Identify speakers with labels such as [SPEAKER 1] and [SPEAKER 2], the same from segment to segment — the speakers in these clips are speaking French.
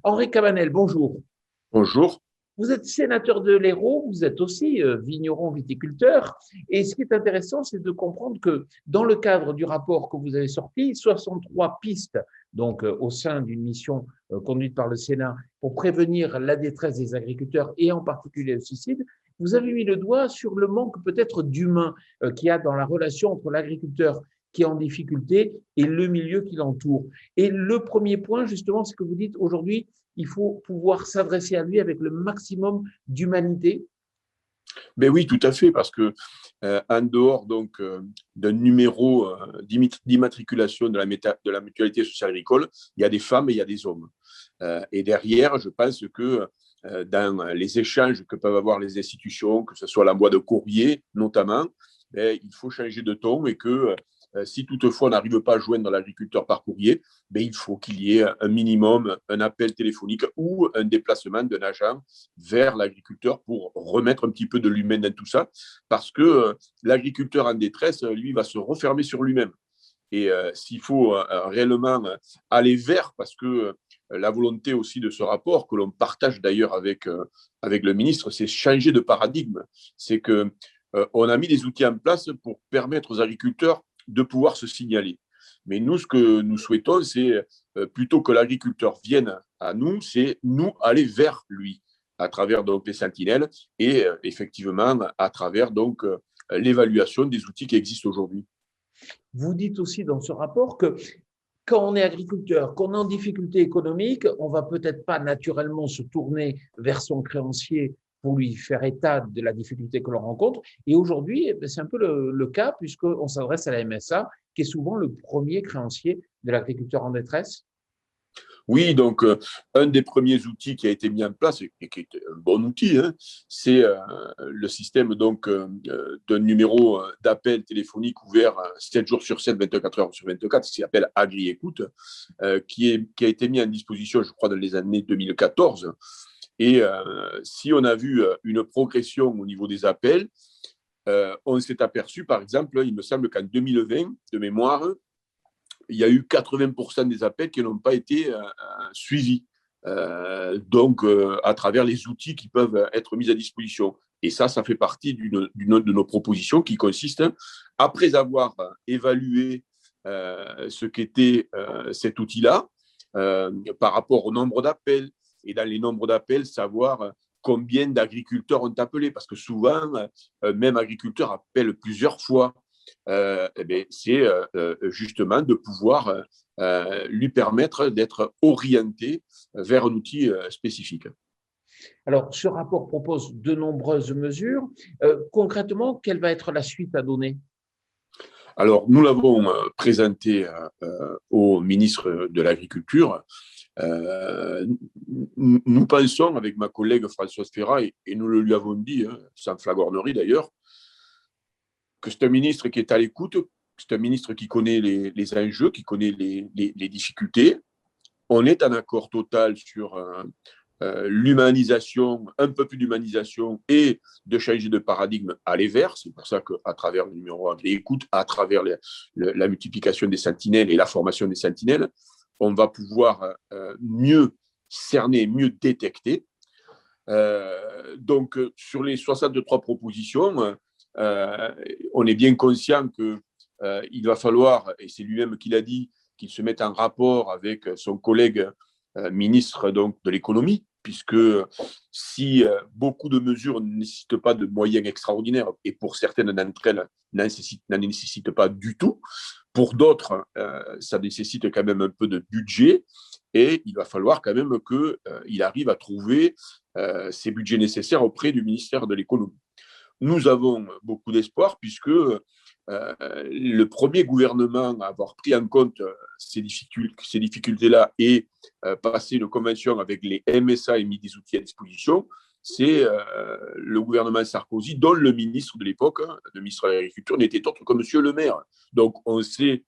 [SPEAKER 1] Henri Cabanel, bonjour.
[SPEAKER 2] Bonjour.
[SPEAKER 1] Vous êtes sénateur de l'Hérault, vous êtes aussi vigneron viticulteur. Et ce qui est intéressant, c'est de comprendre que dans le cadre du rapport que vous avez sorti, 63 pistes, donc au sein d'une mission conduite par le Sénat pour prévenir la détresse des agriculteurs et en particulier le suicide, vous avez mis le doigt sur le manque peut-être d'humain qu'il y a dans la relation entre l'agriculteur qui est en difficulté et le milieu qui l'entoure. Et le premier point, justement, c'est que vous dites aujourd'hui, il faut pouvoir s'adresser à lui avec le maximum d'humanité.
[SPEAKER 2] Ben oui, tout à fait, parce que en dehors donc d'un numéro d'immatriculation de la mutualité sociale agricole, il y a des femmes et il y a des hommes. Et derrière, je pense que dans les échanges que peuvent avoir les institutions, que ce soit l'envoi de courrier notamment, ben, il faut changer de ton et que si toutefois on n'arrive pas à joindre l'agriculteur par courrier, ben, il faut qu'il y ait un minimum, un appel téléphonique ou un déplacement d'un agent vers l'agriculteur pour remettre un petit peu de l'humain dans tout ça, parce que l'agriculteur en détresse, lui, va se refermer sur lui-même. Et s'il faut réellement aller vers, parce que la volonté aussi de ce rapport, que l'on partage d'ailleurs avec le ministre, c'est changer de paradigme. C'est qu'on a mis des outils en place pour permettre aux agriculteurs de pouvoir se signaler. Mais nous, ce que nous souhaitons, c'est plutôt que l'agriculteur vienne à nous, c'est nous aller vers lui, à travers donc les sentinelles et effectivement à travers donc l'évaluation des outils qui existent aujourd'hui.
[SPEAKER 1] Vous dites aussi dans ce rapport que quand on est agriculteur, qu'on est en difficulté économique, on va peut-être pas naturellement se tourner vers son créancier pour lui faire état de la difficulté que l'on rencontre. Et aujourd'hui, c'est un peu le cas puisqu'on s'adresse à la MSA, qui est souvent le premier créancier de l'agriculteur en détresse.
[SPEAKER 2] Oui, donc un des premiers outils qui a été mis en place et qui est un bon outil, hein, c'est le système donc d'un numéro d'appel téléphonique ouvert 7 jours sur 7, 24 heures sur 24, qui s'appelle AgriÉcoute, qui a été mis en disposition, je crois, dans les années 2014. Et si on a vu une progression au niveau des appels, on s'est aperçu, par exemple, il me semble qu'en 2020, de mémoire, il y a eu 80% des appels qui n'ont pas été suivis. Donc, à travers les outils qui peuvent être mis à disposition. Et ça fait partie d'une de nos propositions qui consiste, après avoir évalué ce qu'était cet outil-là, par rapport au nombre d'appels, et dans les nombres d'appels, savoir combien d'agriculteurs ont appelé, parce que souvent, même agriculteurs appellent plusieurs fois. C'est justement de pouvoir lui permettre d'être orienté vers un outil spécifique.
[SPEAKER 1] Alors, ce rapport propose de nombreuses mesures. Concrètement, quelle va être la suite à donner?
[SPEAKER 2] Alors, nous l'avons présenté au ministre de l'Agriculture. Nous pensons, avec ma collègue Françoise Ferrat, et nous le lui avons dit, hein, sans flagornerie d'ailleurs, que c'est un ministre qui est à l'écoute, c'est un ministre qui connaît les enjeux, qui connaît les difficultés. On est en accord total sur l'humanisation, un peu plus d'humanisation et de changer de paradigme à aller vers. C'est pour ça qu'à travers le numéro AgriÉcoute, à travers la multiplication des sentinelles et la formation des sentinelles, on va pouvoir mieux cerner, mieux détecter. Donc, sur les 63 propositions, on est bien conscient qu'il va falloir, et c'est lui-même qui l'a dit, qu'il se mette en rapport avec son collègue ministre donc, de l'économie, puisque si beaucoup de mesures ne nécessitent pas de moyens extraordinaires, et pour certaines d'entre elles n'en nécessitent pas du tout, pour d'autres, ça nécessite quand même un peu de budget, et il va falloir quand même qu'il arrive à trouver ces budgets nécessaires auprès du ministère de l'économie. Nous avons beaucoup d'espoir puisque le premier gouvernement à avoir pris en compte ces difficultés-là et passé une convention avec les MSA et mis des outils à disposition, c'est le gouvernement Sarkozy, dont le ministre de l'époque, le ministre de l'Agriculture, n'était autre que M. Le Maire. Donc, on sait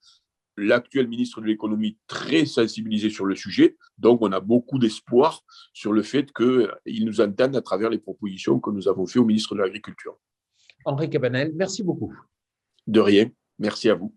[SPEAKER 2] l'actuel ministre de l'économie très sensibilisé sur le sujet. Donc, on a beaucoup d'espoir sur le fait qu'il nous entende à travers les propositions que nous avons faites au ministre de l'Agriculture.
[SPEAKER 1] Henri Cabanel, merci beaucoup.
[SPEAKER 2] De rien. Merci à vous.